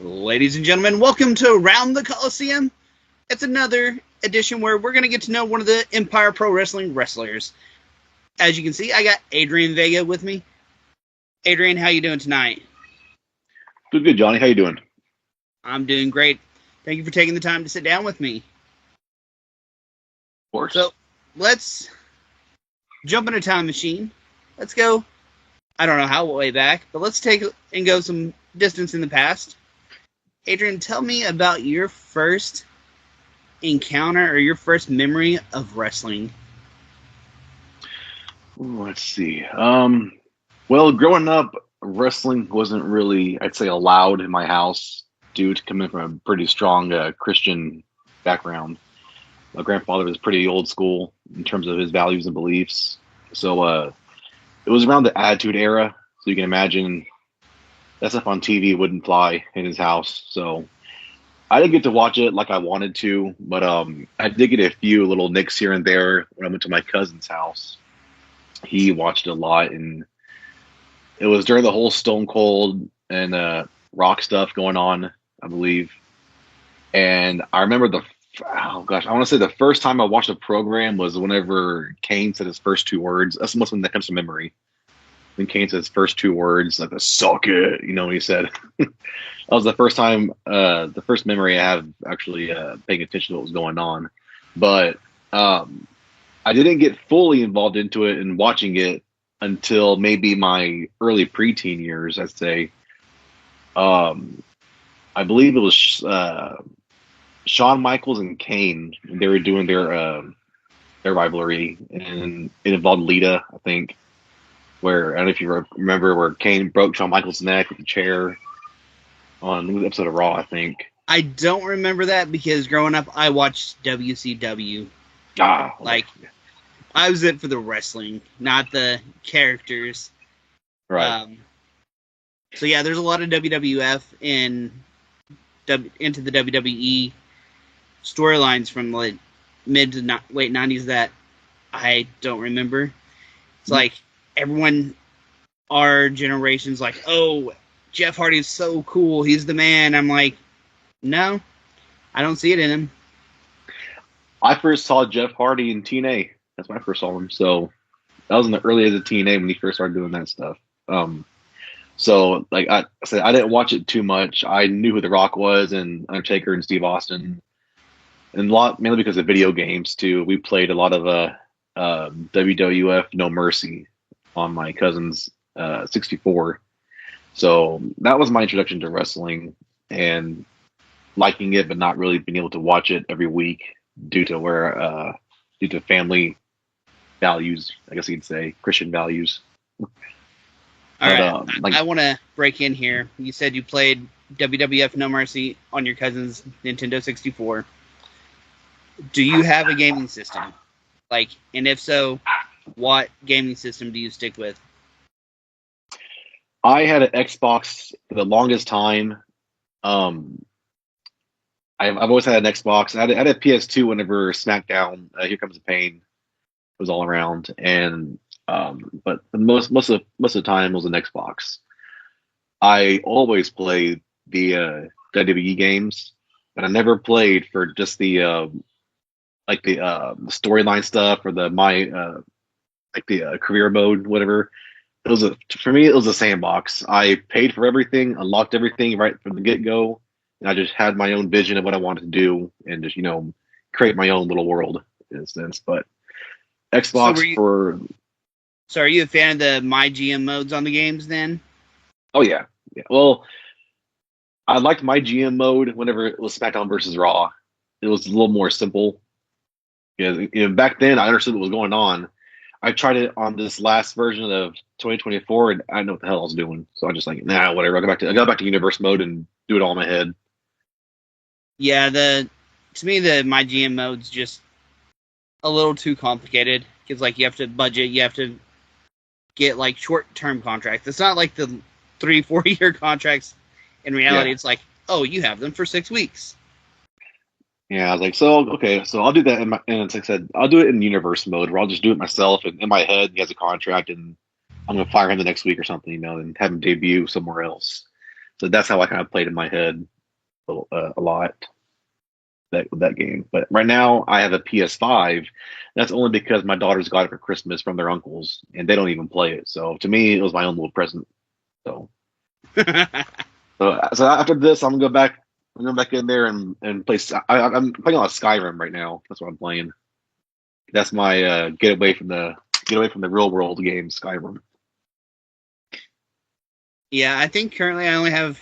Ladies and gentlemen, welcome to Around the Colosseum. It's another edition where we're going to get to know one of the Empire Pro Wrestling wrestlers. As you can see, I got Adrian Vega with me. Adrian, how you doing tonight? Doing good, Johnny. How you doing? I'm doing great. Thank you for taking the time to sit down with me. Of course. So, let's jump in a time machine. Let's go, I don't know how way back, but let's take and go some distance in the past. Adrian, tell me about your first encounter or your first memory of wrestling. Let's see. Well, growing up, wrestling wasn't really, I'd say, allowed in my house due to coming from a pretty strong Christian background. My grandfather was pretty old school in terms of his values and beliefs. So it was around the Attitude Era. So you can imagine that stuff on TV wouldn't fly in his house. So I didn't get to watch it like I wanted to, but I did get a few little nicks here and there when I went to my cousin's house. He watched a lot, and it was during the whole Stone Cold and Rock stuff going on, I believe. And I remember I want to say the first time I watched a program was whenever Kane said his first two words. That's the most one that comes to memory. When Kane said his first two words, like the "suck it," what he said. That was the first time, the first memory I have actually paying attention to what was going on. But I didn't get fully involved into it and watching it until maybe my early preteen years, I'd say. I believe it was Shawn Michaels and Kane. They were doing their rivalry, and it involved Lita, I think. Where I don't know if you remember where Kane broke Shawn Michaels' neck with a chair on an episode of Raw, I think. I don't remember that because growing up, I watched WCW. I was it for the wrestling, not the characters. Right. So yeah, there's a lot of WWF into the WWE storylines from the mid to late 90s that I don't remember. It's like everyone, our generation's like, oh, Jeff Hardy is so cool. He's the man. I'm like, no, I don't see it in him. I first saw Jeff Hardy in TNA. That's when I first saw him. So that was in the early days of TNA when he first started doing that stuff. So like I said, I didn't watch it too much. I knew who The Rock was and Undertaker and Steve Austin, and mainly because of video games too. We played a lot of WWF No Mercy on my cousin's 64. So that was my introduction to wrestling and liking it, but not really being able to watch it every week due to family values, I guess you could say, Christian values. All right, I want to break in here. You said you played WWF No Mercy on your cousin's Nintendo 64. Do you have a gaming system? And if so, what gaming system do you stick with? I had an Xbox for the longest time. I've always had an Xbox. I had a PS2 whenever SmackDown, Here Comes the Pain, was all around, and but most of the time it was an Xbox. I always played the WWE games, but I never played for just the storyline stuff or the career mode, whatever. For me, it was a sandbox. I paid for everything, unlocked everything right from the get-go, and I just had my own vision of what I wanted to do and just, create my own little world in a sense. But Xbox So are you a fan of the My GM modes on the games then? Oh, yeah. Well, I liked My GM mode whenever it was SmackDown versus Raw. It was a little more simple. Because back then, I understood what was going on. I tried it on this last version of 2024, and I didn't know what the hell I was doing. So I just whatever. I got back to universe mode and do it all in my head. Yeah, to me the My GM mode's just a little too complicated because you have to budget, you have to get short-term contracts. It's not like the 3-4 year contracts. In reality, It's like, oh, you have them for 6 weeks. Yeah, I was like, so I'll do that and like I said, I'll do it in universe mode where I'll just do it myself, and in my head he has a contract and I'm gonna fire him the next week or something, and have him debut somewhere else. So that's how I kind of played in my head. a lot. That game. But right now, I have a PS5. That's only because my daughters got it for Christmas from their uncles, and they don't even play it. So to me, it was my own little present. So so after this, I'm gonna go back. I'm going back in there and play. I'm playing a lot of Skyrim right now. That's what I'm playing. That's my get away from the real world game, Skyrim. Yeah, I think currently I only have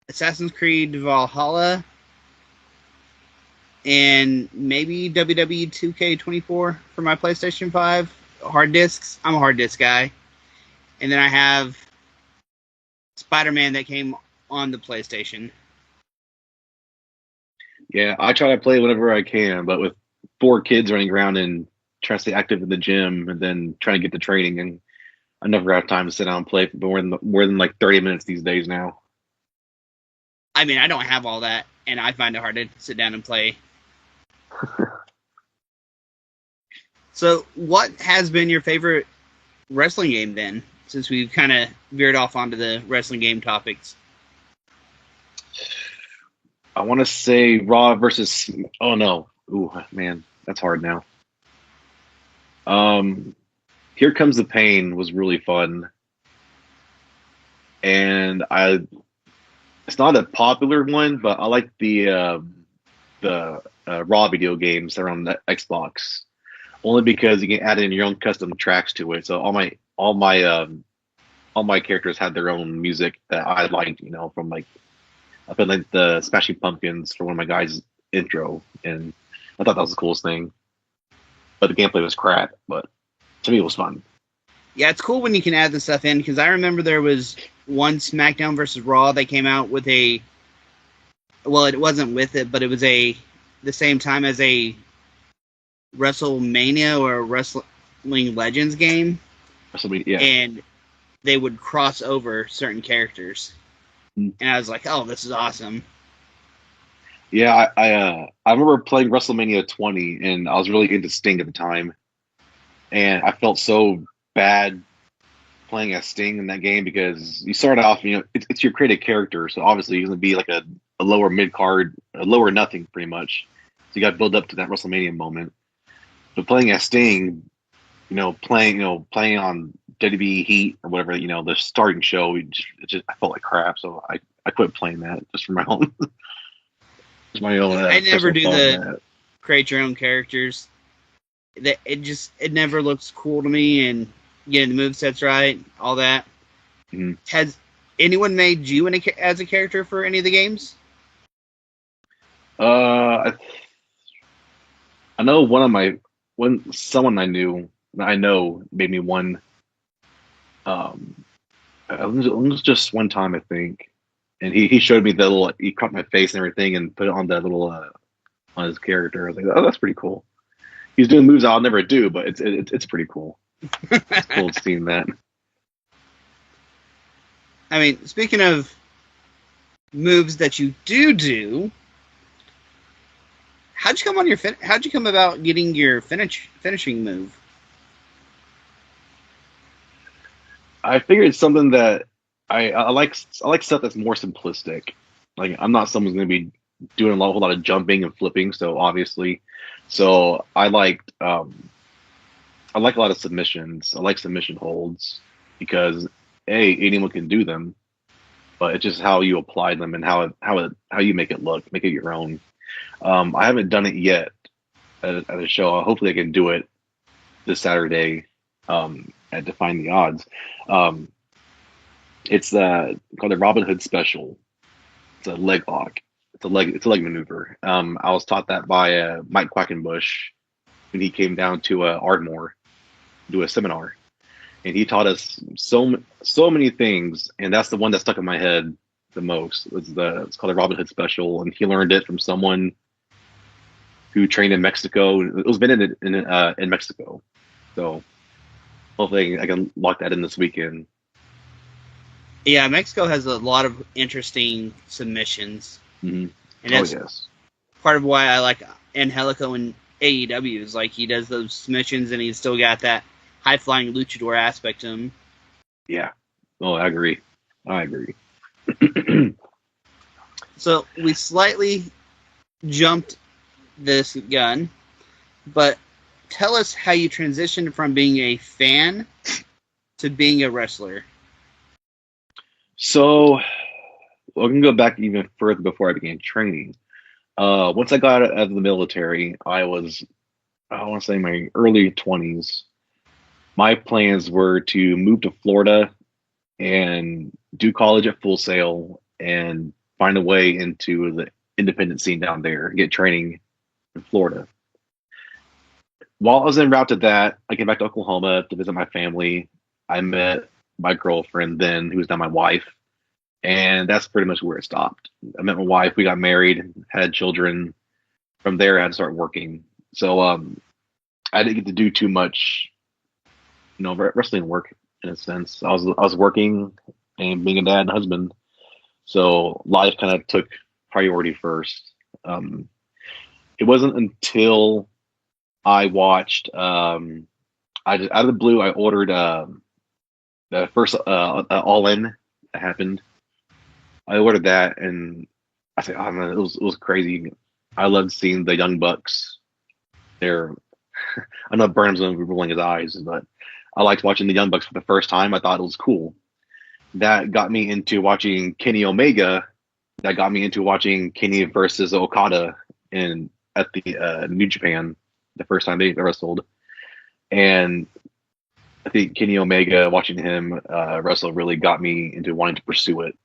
Assassin's Creed Valhalla and maybe WWE 2K24 for my PlayStation 5 hard disks. I'm a hard disk guy. And then I have Spider-Man that came on the PlayStation. Yeah, I try to play whenever I can, but with 4 kids running around and trying to stay active in the gym and then trying to get to training, and I never have time to sit down and play for more than like 30 minutes these days now. I mean, I don't have all that, and I find it hard to sit down and play. So, what has been your favorite wrestling game then, since we've kind of veered off onto the wrestling game topics? I want to say Raw versus. Oh no! Ooh, man, that's hard now. Here Comes the Pain was really fun, and it's not a popular one, but I like the Raw video games that are on the Xbox, only because you can add in your own custom tracks to it. So all my characters had their own music that I liked, from like I played like the Smashing Pumpkins for one of my guys' intro, and I thought that was the coolest thing. But the gameplay was crap, but to me it was fun. Yeah, it's cool when you can add the stuff in, because I remember there was one SmackDown versus Raw that came out with it wasn't with it, but it was the same time as a WrestleMania or a Wrestling Legends game. WrestleMania, yeah. And they would cross over certain characters. And I was like, oh, this is awesome. Yeah, I remember playing WrestleMania 20, and I was really into Sting at the time, and I felt so bad playing as Sting in that game because you start off, it's your created character, so obviously he's going to be like a lower mid card, a lower nothing pretty much. So you got to build up to that WrestleMania moment. But playing as Sting, playing on WWE Heat or whatever, the starting show, I felt like crap, so I quit playing that just for my own. Just my own. I never do the create your own characters. It never looks cool to me, and getting the movesets right, all that. Mm-hmm. Has anyone made you as a character for any of the games? I know someone I know made me one. It was just one time, I think, and he showed me he cut my face and everything and put it on that little on his character. I was like, oh, that's pretty cool. He's doing moves I'll never do, but it's pretty cool. It's cool seeing that. I mean, speaking of moves that you do, how'd you come about getting your finishing move? I figured it's something that I like stuff that's more simplistic. Like I'm not someone who's going to be doing a whole lot of jumping and flipping, so obviously, I like a lot of submissions. I like submission holds because anyone can do them, but it's just how you apply them and how you make it your own. I haven't done it yet at a show. Hopefully, I can do it this Saturday at Define the Odds. It's called the Robin Hood Special. It's a leg lock. It's a leg maneuver. I was taught that by Mike Quackenbush when he came down to Ardmore to do a seminar, and he taught us so many things. And that's the one that stuck in my head the most. It's called the Robin Hood Special, and he learned it from someone who trained in Mexico. It was been in Mexico, so hopefully I can lock that in this weekend. Yeah, Mexico has a lot of interesting submissions. Mm-hmm. And that's part of why I like Angelico in AEW is like he does those submissions and he's still got that high-flying luchador aspect to him. Yeah. Oh, I agree. So we slightly jumped this gun, but tell us how you transitioned from being a fan to being a wrestler. So we can go back even further before I began training. Once I got out of the military, I want to say, my early 20s. My plans were to move to Florida and do college at Full Sail and find a way into the independent scene down there, get training in Florida. While I was en route to that, I came back to Oklahoma to visit my family. I met my girlfriend then, who was now my wife, and that's pretty much where it stopped. I met my wife, we got married, had children. From there, I had to start working. So I didn't get to do too much, wrestling work in a sense. I was working and being a dad and husband, so life kind of took priority first. It wasn't until I watched. I just out of the blue, I ordered the first All In that happened. I ordered that, and I said, "Oh man, it was crazy." I loved seeing the Young Bucks. They're I know Burnham's going to be rolling his eyes, but I liked watching the Young Bucks for the first time. I thought it was cool. That got me into watching Kenny Omega. That got me into watching Kenny versus Okada in at the New Japan the first time they wrestled. And I think Kenny Omega, watching him wrestle, really got me into wanting to pursue it.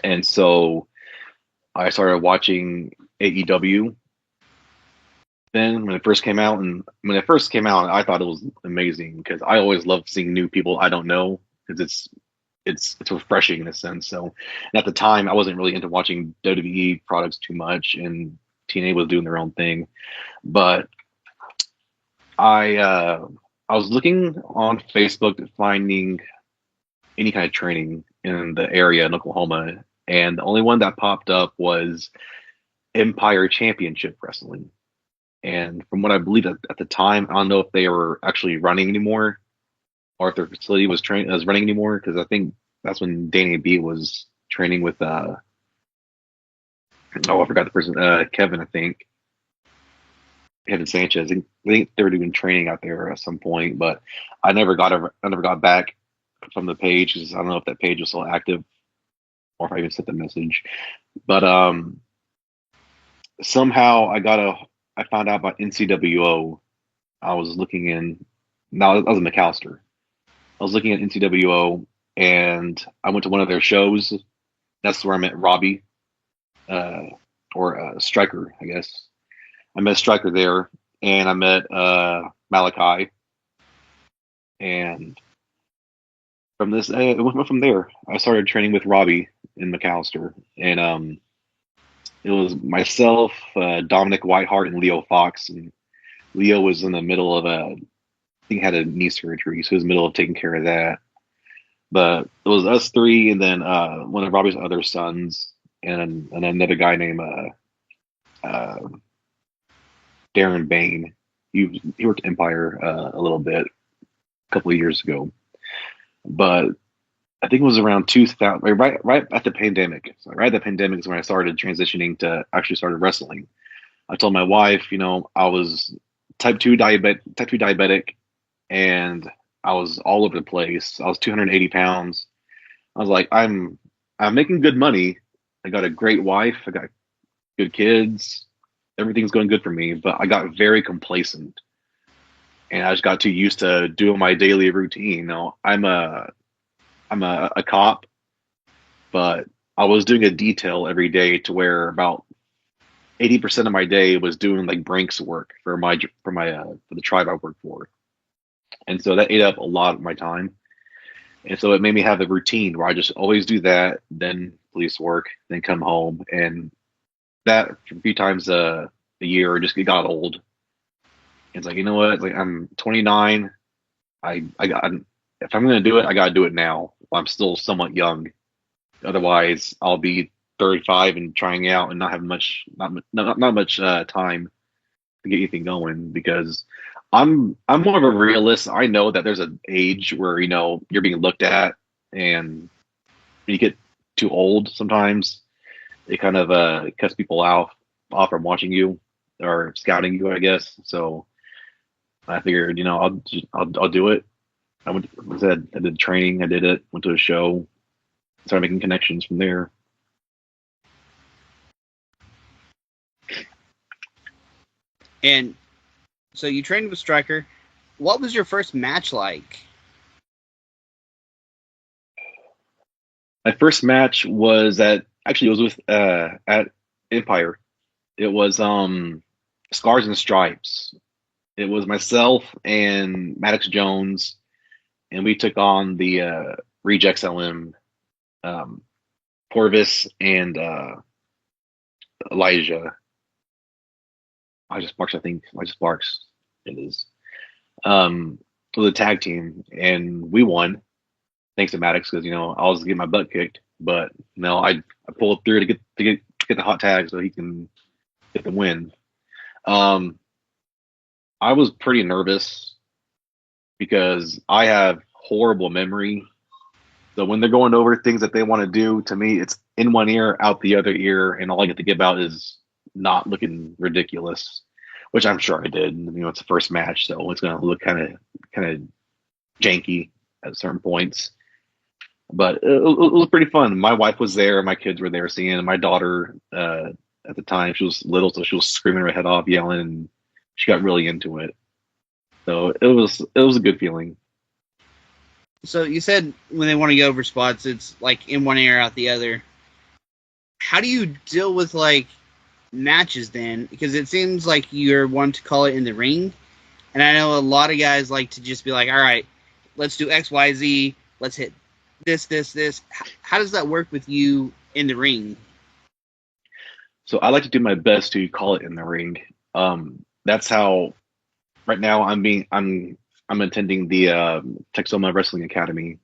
And so I started watching AEW then when it first came out. And when it first came out, I thought it was amazing because I always loved seeing new people I don't know because it's refreshing in a sense. So, and at the time, I wasn't really into watching WWE products too much, and TNA was doing their own thing. But I was looking on Facebook finding any kind of training in the area in Oklahoma, and the only one that popped up was Empire Championship Wrestling. And from what I believe at the time, I don't know if they were actually running anymore or if their facility was running anymore because I think that's when Danny B was training with I forgot the person, Kevin, I think. Kevin Sanchez. I think they were doing training out there at some point, but I never got back from the page because I don't know if that page was still active or if I even sent the message. But somehow I found out about NCWO. I was looking in. No, I was in McAllister. I was looking at NCWO, and I went to one of their shows. That's where I met Robbie, or Striker, I guess. I met Striker there, and I met Malachi, and from this, it went from there. I started training with Robbie in McAllister, and it was myself, Dominic Whiteheart, and Leo Fox. And Leo was in the middle of I think he had a knee surgery, so he was in the middle of taking care of that. But it was us three, and then one of Robbie's other sons, and another guy named uh, Darren Bain. He worked at Empire a little bit a couple of years ago, but I think it was around 2000, right at the pandemic. So right at the pandemic is when I started transitioning to actually started wrestling. I told my wife, I was type 2 diabetic, and I was all over the place. I was 280 pounds. I was like, I'm making good money. I got a great wife. I got good kids. Everything's going good for me. But I got very complacent, and I just got too used to doing my daily routine. I'm a cop, but I was doing a detail every day to where about 80% of my day was doing like Brinks work for the tribe I worked for. And so that ate up a lot of my time. And so it made me have a routine where I just always do that, then police work, then come home. And that a few times a year just it got old. It's like, you know what? It's like I'm 29. I got if I'm gonna do it, I gotta do it now. I'm still somewhat young. Otherwise, I'll be 35 and trying out and not have not much time to get anything going because I'm more of a realist. I know that there's an age where you're being looked at, and when you get too old, sometimes it kind of cuts people off from watching you or scouting you, I guess. So I figured, I'll do it. I went, like I said, I did training, I did it, went to a show, started making connections from there. And so you trained with Stryker. What was your first match like? My first match was with at Empire. It was Scars and Stripes. It was myself and Maddox Jones, and we took on the Rejects LM, Porvis and Elijah. Elijah Sparks, I think. Elijah Sparks, it is. For the tag team, and we won thanks to Maddox because I was getting my butt kicked, but I pulled through to get the hot tag so he can get the win. I was pretty nervous because I have horrible memory. So when they're going over things that they want to do, to me, it's in one ear, out the other ear, and all I get to give out is not looking ridiculous, which I'm sure I did. It's the first match, so it's going to look kind of janky at certain points. But it was pretty fun. My wife was there, my kids were there seeing it. My daughter at the time, she was little, so she was screaming her head off, yelling, and she got really into it. So it was a good feeling. So you said when they want to go over spots, it's like in one ear, out the other. How do you deal with like matches then? Because it seems like you're one to call it in the ring, and I know a lot of guys like to just be like, all right, let's do X, Y, Z, let's hit this. How does that work with you in the ring? So I like to do my best to call it in the ring. That's how. Right now, I'm attending the Texoma Wrestling Academy,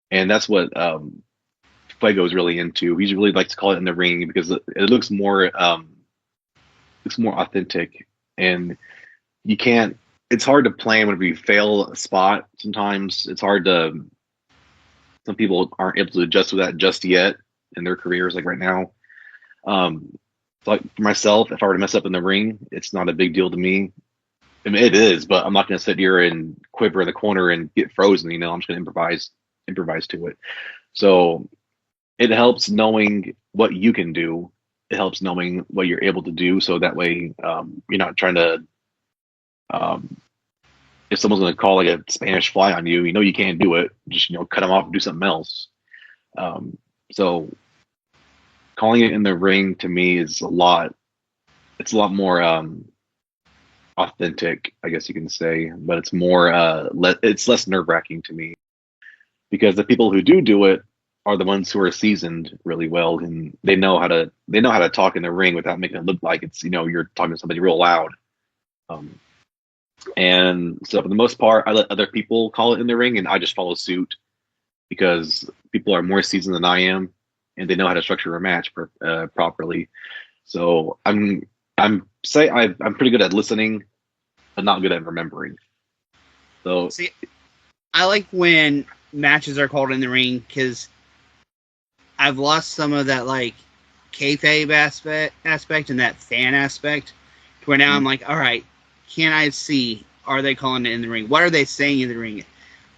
and that's what Fuego is really into. He's really likes to call it in the ring because it looks more authentic, and you can't. It's hard to plan whenever you fail a spot. Sometimes it's hard to. Some people aren't able to adjust to that just yet in their careers, like right now. So like for myself, if I were to mess up in the ring, it's not a big deal to me. I mean, it is, but I'm not going to sit here and quiver in the corner and get frozen. I'm just going to improvise to it. So it helps knowing what you can do. It helps knowing what you're able to do. So that way, you're not trying to. If someone's going to call like a Spanish fly on you, you can't do it. Just cut them off and do something else. So calling it in the ring to me is a lot. It's a lot more. Authentic, I guess you can say, but it's more it's less nerve-wracking to me because the people who do it are the ones who are seasoned really well, and they know how to talk in the ring without making it look like it's you're talking to somebody real loud. And so for the most part, I let other people call it in the ring, and I just follow suit because people are more seasoned than I am, and they know how to structure a match properly. So I'm pretty good at listening, but not good at remembering. So see, I like when matches are called in the ring because I've lost some of that like kayfabe aspect and that fan aspect to where now I'm like, all right, can I see? Are they calling it in the ring? What are they saying in the ring?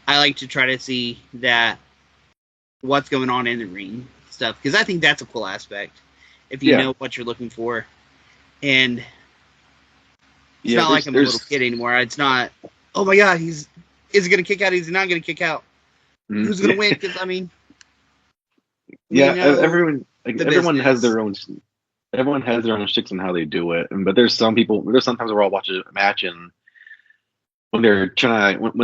I like to try to see that what's going on in the ring stuff because I think that's a cool aspect if you know what you're looking for. And it's not like I'm a little kid anymore. It's not, oh my God, is he going to kick out? Is he not going to kick out? Who's going to win? Because, everyone has their own. Everyone has their own sticks on how they do it. But there's sometimes where I'll watch a match and when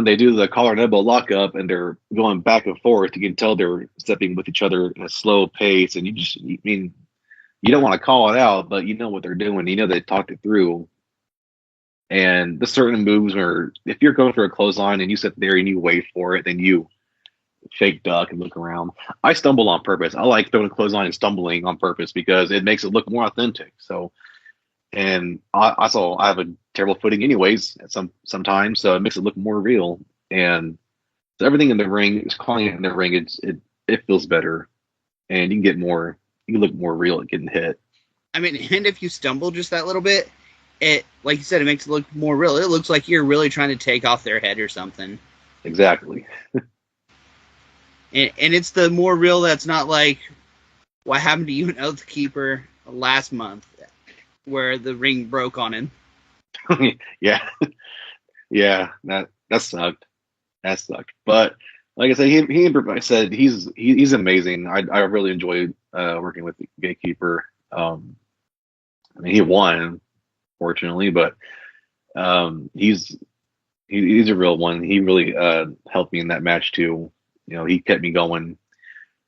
they do the collar and elbow lockup and they're going back and forth, you can tell they're stepping with each other in a slow pace. And you don't want to call it out, but you know what they're doing. They talked it through. And there's certain moves where if you're going for a clothesline and you sit there and you wait for it, then you fake duck and look around. I stumble on purpose. I like throwing a clothesline and stumbling on purpose because it makes it look more authentic. So, and I have a terrible footing anyways sometimes, so it makes it look more real. And so everything in the ring is calling it in the ring. It feels better, and you can get more you look more real at getting hit. I mean, and if you stumble just that little bit, it, like you said, it makes it look more real. It looks like you're really trying to take off their head or something. Exactly. And it's the more real that's not like what happened to you and Oathkeeper last month, where the ring broke on him. Yeah, yeah, that sucked. That sucked. But like I said, I said he's amazing. I really enjoyed working with the Gatekeeper. I mean, he won, fortunately, but he's a real one. He really helped me in that match too. You know, he kept me going.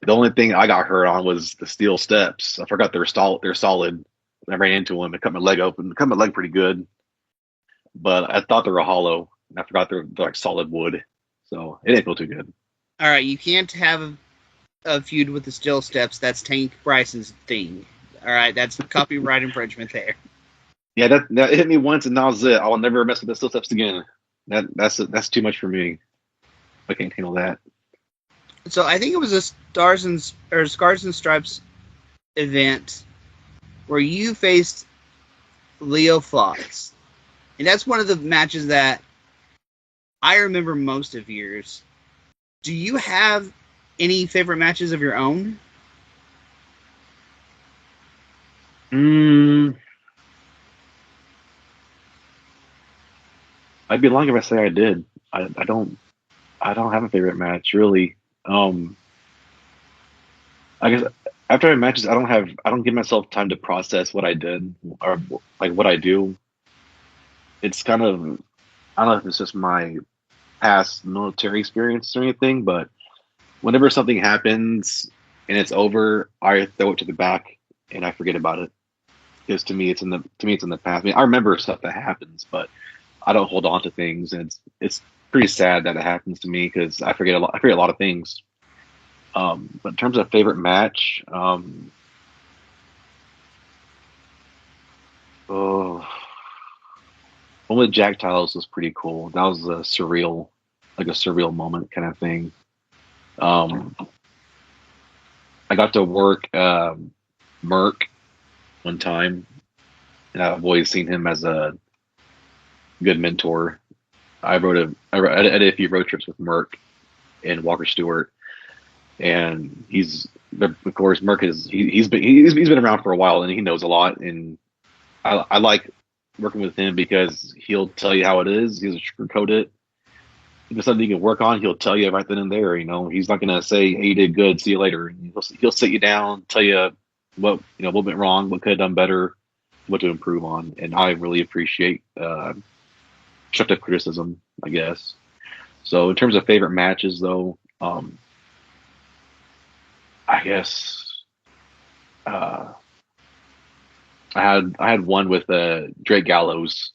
The only thing I got hurt on was the steel steps. I forgot they're solid. I ran into them and cut my leg open. Cut my leg pretty good, but I thought they were hollow. And I forgot they're like solid wood, so it didn't feel too good. All right, you can't have a feud with the steel steps. That's Tank Bryson's thing. All right, that's copyright infringement there. Yeah, that hit me once, and that was it. I will never mess with the steel steps again. That's too much for me. I can't handle that. So I think it was a Scars and Stripes event where you faced Leo Fox, and that's one of the matches that I remember most of yours. Do you have any favorite matches of your own? I'd be lying if I say I did. I don't have a favorite match really. I guess after my matches, I don't give myself time to process what I did or like what I do. It's kind of, I don't know if it's just my past military experience or anything, but whenever something happens and it's over, I throw it to the back and I forget about it. Because to me it's in the past. I mean, I remember stuff that happens, but I don't hold on to things, and it's pretty sad that it happens to me because I forget a lot. I forget a lot of things. But in terms of favorite match, oh, one with Jack Tiles was pretty cool. That was like a surreal moment kind of thing. Um, I got to work Merc one time, and I've always seen him as a good mentor. I did a few road trips with Merc and Walker Stewart, and of course Merc he's been around for a while and he knows a lot, and I like working with him because he'll tell you how it is. He'll sugarcoat it. If it's something you can work on, he'll tell you right then and there. You know, he's not gonna say, "Hey, you did good. See you later." He'll sit you down, tell you what went wrong, what could have done better, what to improve on, and I really appreciate constructive criticism, I guess. So in terms of favorite matches, though, I guess uh, I had one with Drake Gallows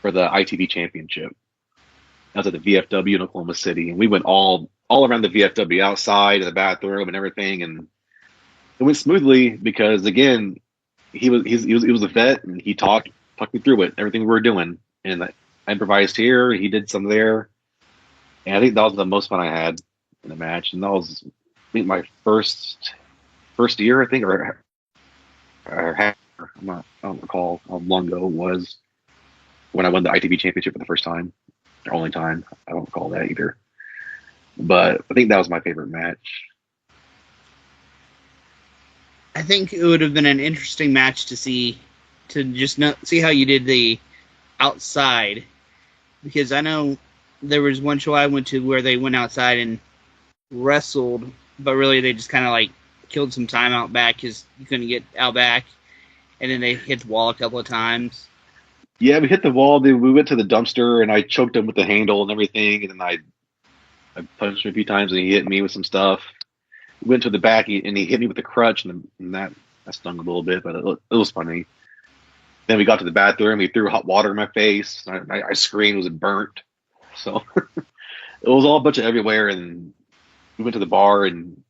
for the ITV Championship. I was at the VFW in Oklahoma City, and we went all around the VFW, outside in the bathroom and everything, and it went smoothly because again, he was a vet, and he talked me through it, everything we were doing, and I improvised here, he did some there, and I think that was the most fun I had in the match, and that was I think my first year, I think, or half, I don't recall how long ago it was when I won the ITV Championship for the first time, or only time. I don't recall that either, but I think that was my favorite match. I think it would have been an interesting match to see, see how you did the outside, because I know there was one show I went to where they went outside and wrestled, but really they just kind of like killed some time out back because you couldn't get out back, and then they hit the wall a couple of times. Yeah, we hit the wall. Dude, we went to the dumpster, and I choked him with the handle and everything, and then I punched him a few times, and he hit me with some stuff. We went to the back, and he hit me with the crutch, and that stung a little bit, but it was funny. Then we got to the bathroom. He threw hot water in my face. I screamed. It was burnt. So it was all a bunch of everywhere, and we went to the bar and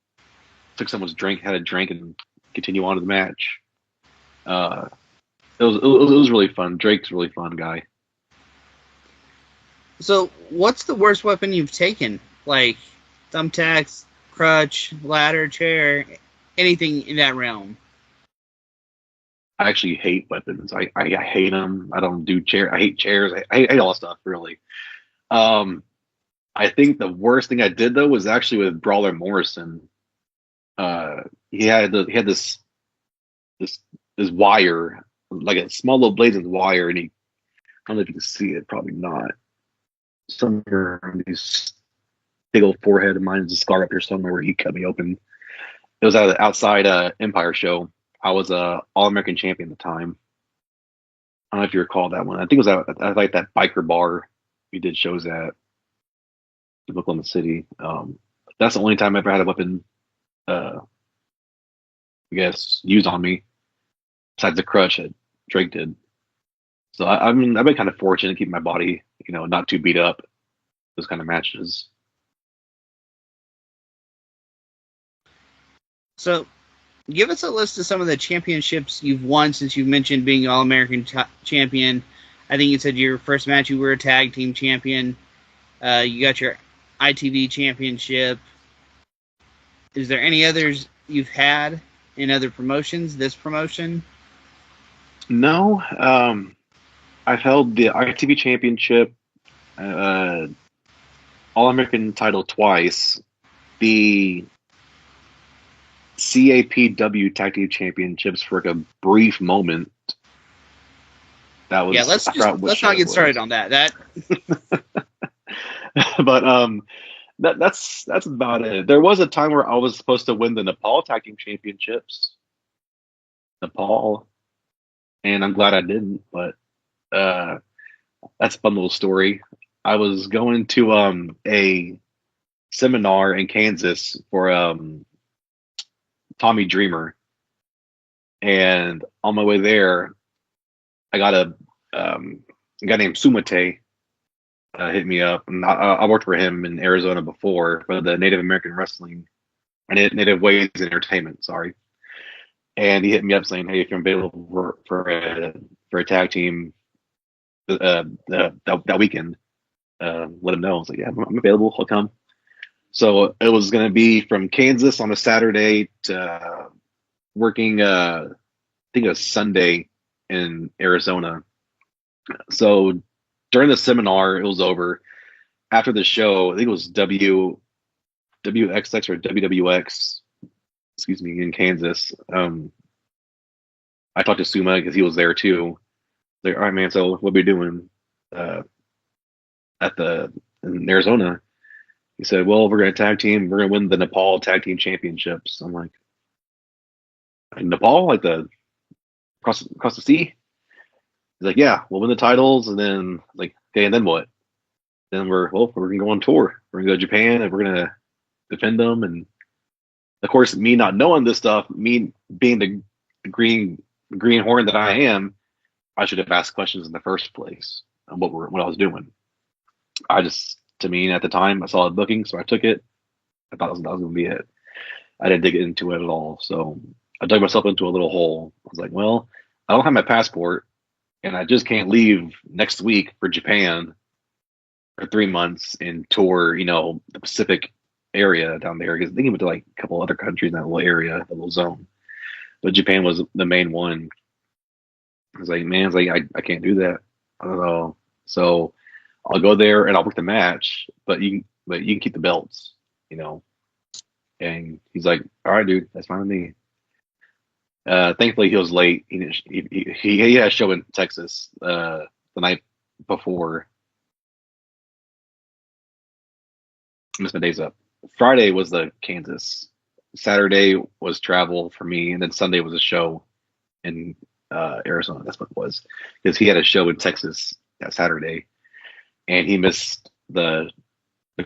took someone's drink, had a drink, and continue on to the match. It was really fun. Drake's a really fun guy. So, what's the worst weapon you've taken? Like thumbtacks, crutch, ladder, chair, anything in that realm. I actually hate weapons. I hate them. I don't do chair. I hate chairs. I hate all that stuff, really. Um, I think the worst thing I did though was actually with Brawler Morrison. He had this this wire, like a small little blades of wire, and he, I don't know if you can see it, probably not. Somewhere on his big old forehead of mine is a scar up here somewhere where he cut me open. It was at the outside Empire show. I was a All American champion at the time. I don't know if you recall that one. I think it was at like that biker bar we did shows at in Oklahoma City. That's the only time I ever had a weapon, I guess, used on me besides the crutch that Drake did. So I mean, I've been kind of fortunate to keep my body, not too beat up. Those kind of matches. So, give us a list of some of the championships you've won since you've mentioned being All American champion. I think you said your first match you were a tag team champion. You got your ITV championship. Is there any others you've had in other promotions? This promotion? No, I've held the ITV championship, All American title twice, the CAPW tag team championships for like a brief moment. That was, yeah. Let's not get started on that. But that's about it. There was a time where I was supposed to win the Nepal tag team championships, Nepal, and I'm glad I didn't. But that's a fun little story. I was going to a seminar in Kansas for Tommy Dreamer, and on my way there, I got a guy named Sumate hit me up, and I worked for him in Arizona before for the Native American Wrestling, Native Ways and Entertainment. Sorry, and he hit me up saying, "Hey, if you're available for a tag team that weekend, let him know." I was like, "Yeah, I'm available. I'll come." So it was going to be from Kansas on a Saturday to working, I think it was Sunday in Arizona. So during the seminar, it was over. After the show, I think it was WXX or WWX, excuse me, in Kansas. I talked to Suma because he was there too. Like, all right, man. So what we doing at the in Arizona? He said, "Well, we're gonna tag team. We're gonna win the Nepal tag team championships." I'm like, Nepal, like the across the sea. He's like, "Yeah, we'll win the titles, and then like, okay, and then what? Then we're gonna go on tour. We're gonna go to Japan, and we're gonna defend them." And of course, me not knowing this stuff, me being the green horn that I am, I should have asked questions in the first place on what I was doing. To me at the time, I saw a booking, so I took it. I thought that was going to be it. I didn't dig into it at all, so I dug myself into a little hole. I was like, well, I don't have my passport, and I just can't leave next week for Japan for 3 months and tour, the Pacific area down there. Because I think he went to like a couple other countries in that little area, the little zone, but Japan was the main one. I was like, man, I can't do that. I don't know. So I'll go there and I'll work the match, but you can keep the belts, you know. And he's like, all right, dude, that's fine with me. Thankfully, he was late. He had a show in Texas the night before. I missed my days up. Friday was the Kansas. Saturday was travel for me, and then Sunday was a show in Arizona. That's what it was, because he had a show in Texas that Saturday, and he missed the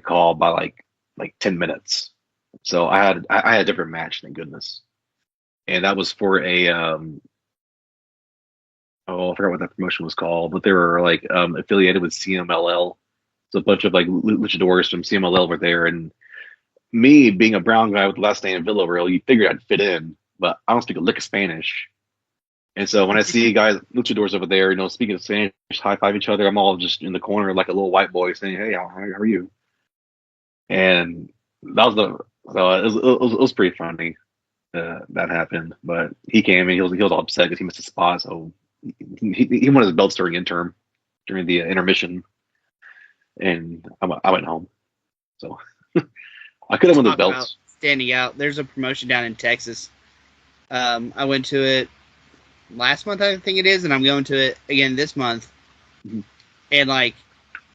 call by like 10 minutes. So I had a different match, thank goodness, and that was for a I forgot what that promotion was called, but they were like affiliated with CMLL. So a bunch of like luchadors from CMLL were there, and me being a brown guy with the last name Villarreal, you figured I'd fit in, but I don't speak a lick of Spanish. And so when I see guys, luchadors over there, speaking of Spanish, high five each other, I'm all just in the corner like a little white boy saying, "Hey, how are you?" And that was so it was pretty funny. that happened. But he came and he was all upset because he missed a spot. So he wanted his belts during the intermission, and I went home. So I could have won the Talk about belts. standing out. There's a promotion down in Texas. I went to it last month, I think it is, and I'm going to it again this month. Mhm. And like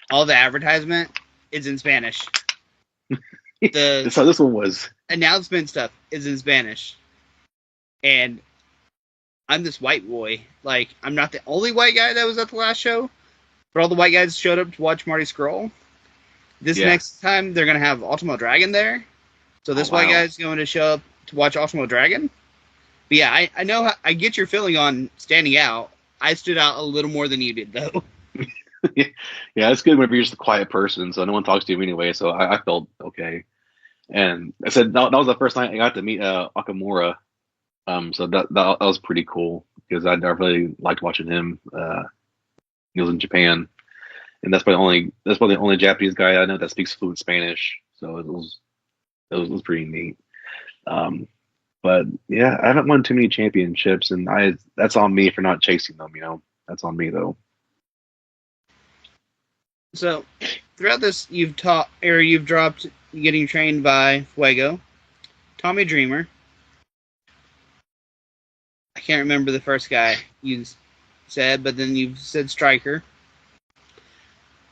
all the advertisement is in Spanish. That's how this one was. Announcement stuff is in Spanish. And I'm this white boy. Like, I'm not the only white guy that was at the last show, but all the white guys showed up to watch Marty Scurll. This next time, they're going to have Ultimo Dragon there. So this white guy's going to show up to watch Ultimo Dragon. But yeah, I know I get your feeling on standing out. I stood out a little more than you did, though. Yeah, it's good whenever you're just a quiet person, so no one talks to you anyway. So I felt okay, and I said that was the first night I got to meet Akamura. So that was pretty cool because I really liked watching him. He was in Japan, and that's probably the only Japanese guy I know that speaks fluent Spanish. So it was pretty neat. But yeah, I haven't won too many championships, and that's on me for not chasing them. That's on me though. So, throughout this, you've dropped getting trained by Fuego, Tommy Dreamer. I can't remember the first guy you said, but then you've said Striker.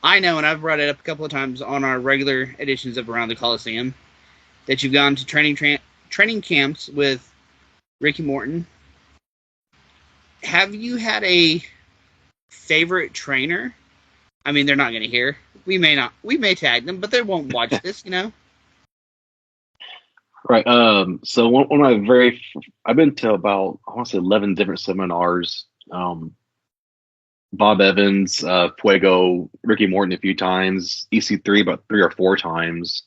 I know, and I've brought it up a couple of times on our regular editions of Around the Colosseum, that you've gone to training camps with Ricky Morton. Have you had a favorite trainer? I mean, they're not going to hear. We may tag them, but they won't watch this, Right. So one of my I've been to about, I want to say 11 different seminars. Bob Evans, Fuego, Ricky Morton a few times, EC3 about 3 or 4 times.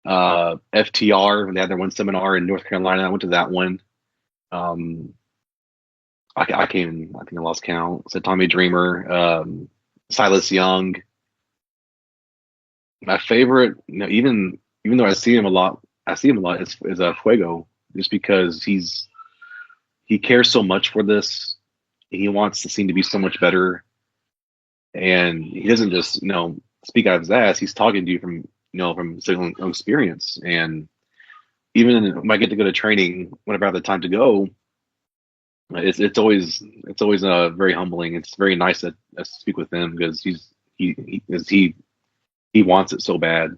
FTR, they had their one seminar in North Carolina. I went to that one. I think I lost count. So Tommy Dreamer, Silas Young. My favorite, even though I see him a lot is Fuego, just because he cares so much for this. He wants the scene to be so much better, and he doesn't just speak out of his ass. He's talking to you from his own experience. And even when I get to go to training, whenever I have the time to go, it's always very humbling. It's very nice to speak with him because he wants it so bad,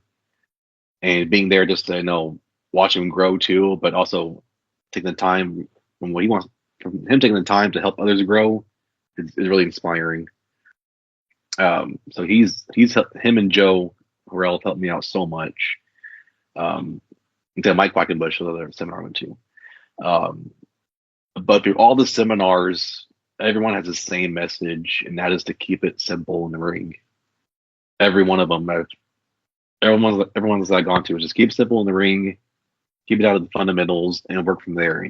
and being there just to watch him grow too, but also taking the time from what he wants, from him taking the time to help others grow is really inspiring. So him and Joe Harrell helped me out so much. Mike Quackenbush, the other seminar I went to. But through all the seminars, everyone has the same message, and that is to keep it simple in the ring. Every one of them, everyone's that I've gone to is just keep it simple in the ring, keep it out of the fundamentals, and work from there.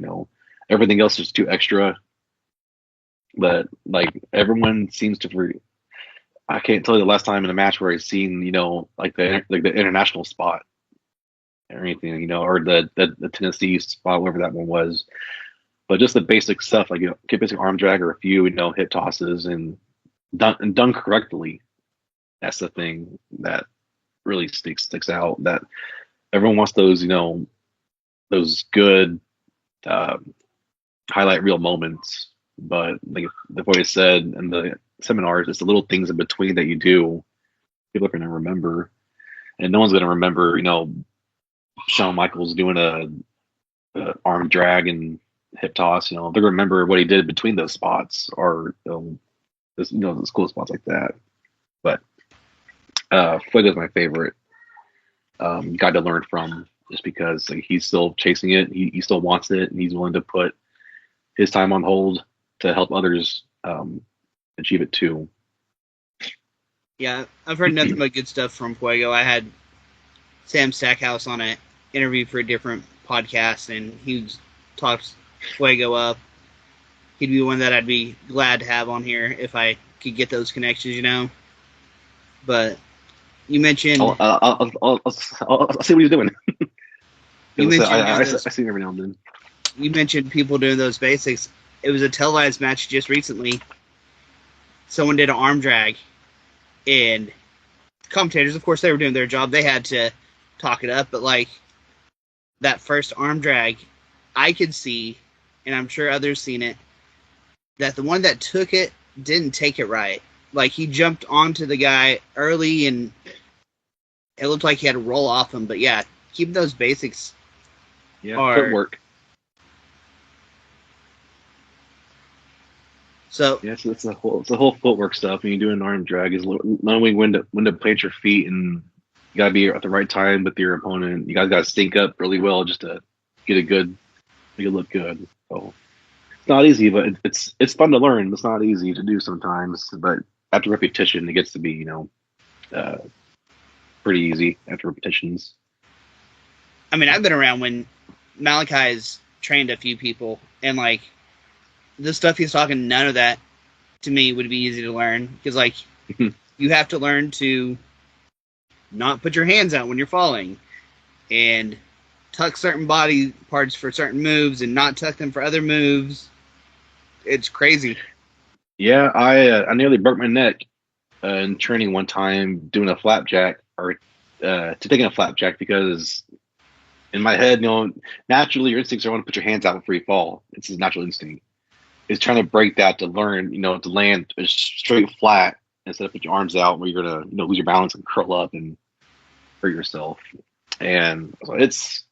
Everything else is too extra. But like everyone seems to. I can't tell you the last time in a match where I've seen like the international spot or anything, or the Tennessee spot, whatever that one was. But just the basic stuff, like basic arm drag or a few hip tosses and done correctly. That's the thing that really sticks out. That everyone wants those those good highlight reel moments. But like the voice said in the seminars, it's the little things in between that you do. People are going to remember, and no one's going to remember. Shawn Michaels doing a arm drag and hip toss. They're going to remember what he did between those spots, or those cool spots like that. But Fuego's my favorite guy to learn from, just because he's still chasing it. He still wants it, and he's willing to put his time on hold to help others achieve it too. Yeah, I've heard nothing but good stuff from Fuego. I had Sam Stackhouse on an interview for a different podcast, and he talks Fuego up. He'd be one that I'd be glad to have on here if I could get those connections, But you mentioned... I'll see what he's doing. You mentioned I see him every now and then. you mentioned people doing those basics. It was a televised match just recently. Someone did an arm drag, and commentators, of course, they were doing their job. They had to talk it up, but like that first arm drag, I could see, and I'm sure others seen it, that the one that took it didn't take it right. Like he jumped onto the guy early, and it looked like he had to roll off him. But yeah, keep those basics. Yeah, footwork. So yeah, so it's the whole footwork stuff. When you do an arm drag, is knowing when to plant your feet, and you gotta be at the right time with your opponent. You guys gotta sync up really well just to get a good, make it look good. So it's not easy, but it's fun to learn. It's not easy to do sometimes, but after repetition, it gets to be pretty easy after repetitions. I mean, I've been around when Malachi's trained a few people, and like the stuff he's talking, none of that to me would be easy to learn, because like you have to learn to not put your hands out when you're falling, and tuck certain body parts for certain moves, and not tuck them for other moves. It's crazy. Yeah, I nearly broke my neck in training one time doing a flapjack or taking a flapjack, because in my head, naturally your instincts are want to put your hands out before you fall. It's his natural instinct. It's trying to break that to learn, to land straight flat instead of put your arms out where you're gonna, lose your balance and curl up and hurt yourself. And so it's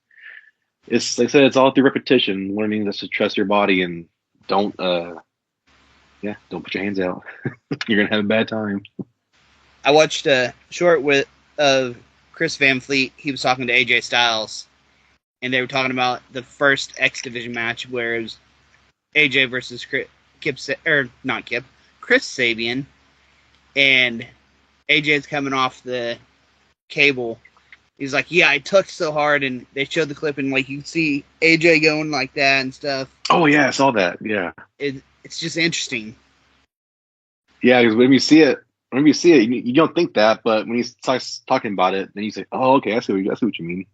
like I said, it's all through repetition, learning just to trust your body and don't put your hands out. You're gonna have a bad time. I watched a short of Chris Van Fleet. He was talking to AJ Styles, and they were talking about the first X Division match where it was AJ versus Chris Sabian, and AJ's coming off the cable. He's like, yeah, I tucked so hard, and they showed the clip, and like you see AJ going like that and stuff. Oh yeah, I saw that. Yeah, it's just interesting. Yeah, because when you see it, you don't think that, but when he starts talking about it, then you say, "Oh, okay, I see what you mean."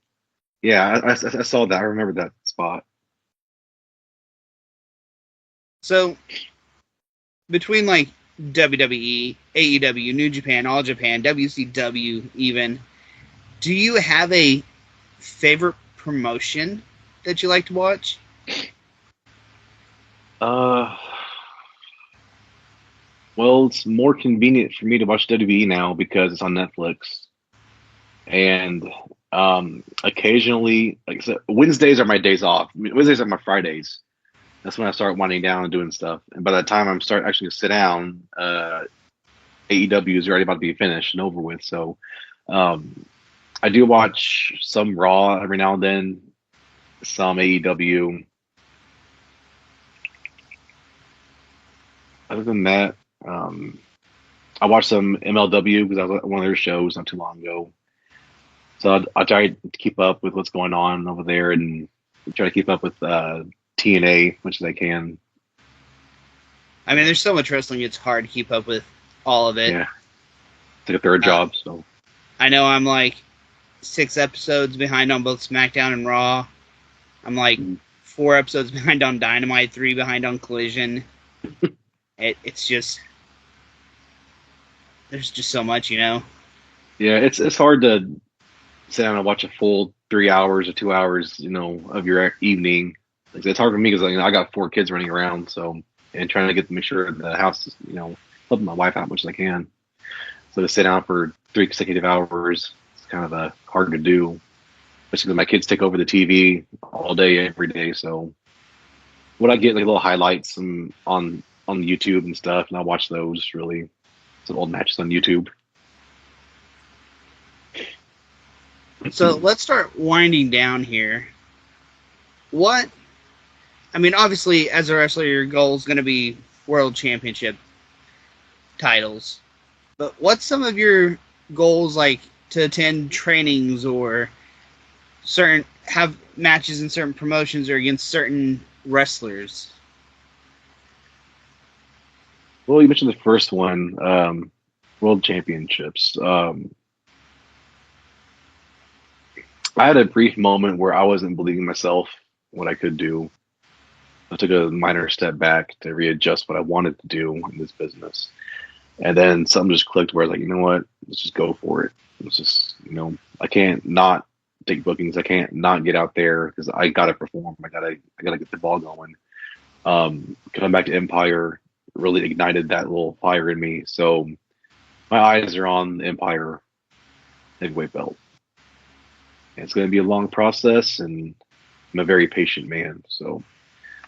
Yeah, I saw that. I remember that spot. So, between like WWE, AEW, New Japan, All Japan, WCW, even, do you have a favorite promotion that you like to watch? Well, it's more convenient for me to watch WWE now because it's on Netflix, and occasionally, like I said, Wednesdays are my days off. Wednesdays are my Fridays. That's when I start winding down and doing stuff. And by the time I'm start actually to sit down, AEW is already about to be finished and over with. So I do watch some Raw every now and then, some AEW. Other than that, I watched some MLW because I was at one of their shows not too long ago. So I try to keep up with what's going on over there and try to keep up with TNA as much as I can. I mean, there's so much wrestling; it's hard to keep up with all of it. Yeah, it's like a third job. So I know I'm like 6 episodes behind on both SmackDown and Raw. I'm like 4 episodes behind on Dynamite, 3 behind on Collision. It's just there's just so much, Yeah, it's hard to sit down and watch a full 3 hours or 2 hours, of your evening. It's hard for me because I got 4 kids running around, so and trying to make sure the house is, helping my wife out as much as I can. So to sit down for 3 consecutive hours, it's kind of hard to do, especially because my kids take over the TV all day, every day. So what I get like little highlights on YouTube and stuff, and I watch those. Really, some old matches on YouTube. So let's start winding down here. Obviously, as a wrestler, your goal is going to be world championship titles. But what's some of your goals, like to attend trainings or have matches in certain promotions or against certain wrestlers? Well, you mentioned the first one, world championships. I had a brief moment where I wasn't believing myself what I could do. I took a minor step back to readjust what I wanted to do in this business. And then something just clicked where I was like, you know what? Let's just go for it. Let's just, I can't not take bookings. I can't not get out there because I gotta perform. I gotta get the ball going. Coming back to Empire really ignited that little fire in me. So my eyes are on the Empire heavyweight belt. And it's going to be a long process, and I'm a very patient man, so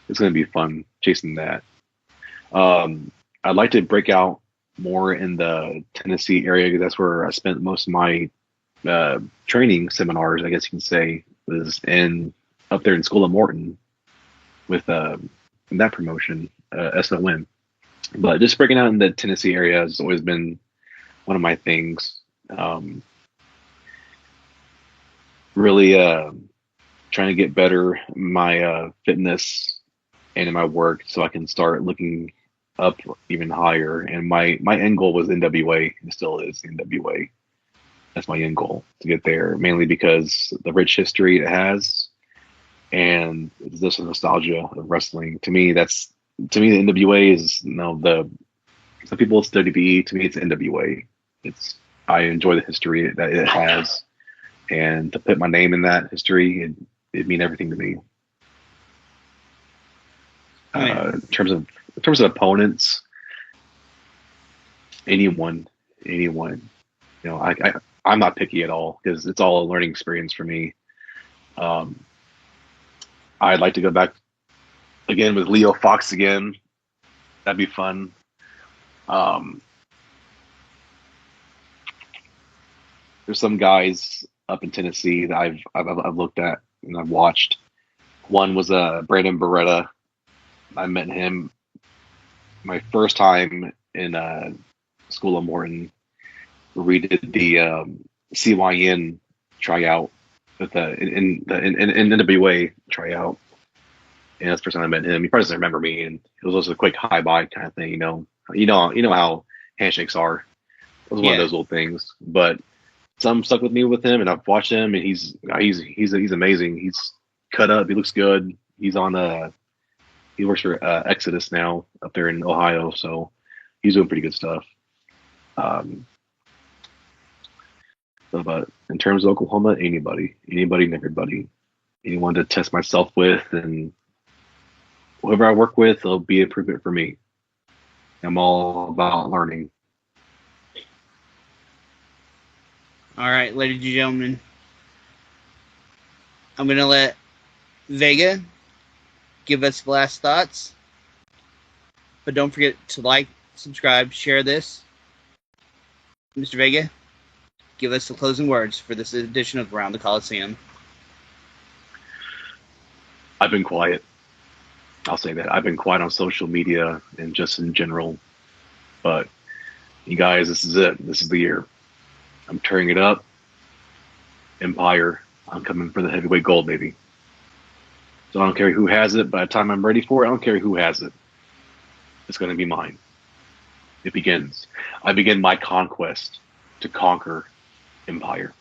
it's going to be fun chasing that. I'd like to break out more in the Tennessee area because that's where I spent most of my training seminars, I guess you can say, was in up there in School of Morton with that promotion, SOM. But just breaking out in the Tennessee area has always been one of my things. Really trying to get better in my fitness and in my work so I can start looking up even higher. And my end goal was NWA. It still is NWA. That's my end goal, to get there, mainly because the rich history it has and it's just a nostalgia of wrestling. To me, the NWA is, some people it's WWE. To me, it's NWA. I enjoy the history that it has, and to put my name in that history, it mean everything to me. In terms of opponents, anyone. I'm not picky at all because it's all a learning experience for me. I'd like to go back again with Leo Fox again. That'd be fun. There's some guys up in Tennessee that I've looked at and I've watched. One was Brandon Beretta. I met him my first time in School of Morton. We did the CYN tryout with in NWA tryout, and that's the first time I met him. He probably doesn't remember me, and it was also a quick hi bye kind of thing. You know how handshakes are. It was one of those little things, but some stuck with me with him, and I've watched him, and he's amazing. He's cut up. He looks good. He's on he works for Exodus now up there in Ohio, so he's doing pretty good stuff. But in terms of Oklahoma, anybody and everybody, anyone to test myself with, and whoever I work with, it'll be improvement for me. I'm all about learning. All right, ladies and gentlemen, I'm going to let Vega give us last thoughts. But don't forget to like, subscribe, share this. Mr. Vega, give us the closing words for this edition of Around the Colosseum. I've been quiet. I'll say that. I've been quiet on social media and just in general. But you guys, this is it. This is the year. I'm tearing it up. Empire. I'm coming for the heavyweight gold, baby. So I don't care who has it. By the time I'm ready for it, I don't care who has it. It's going to be mine. It begins. I begin my conquest to conquer Empire.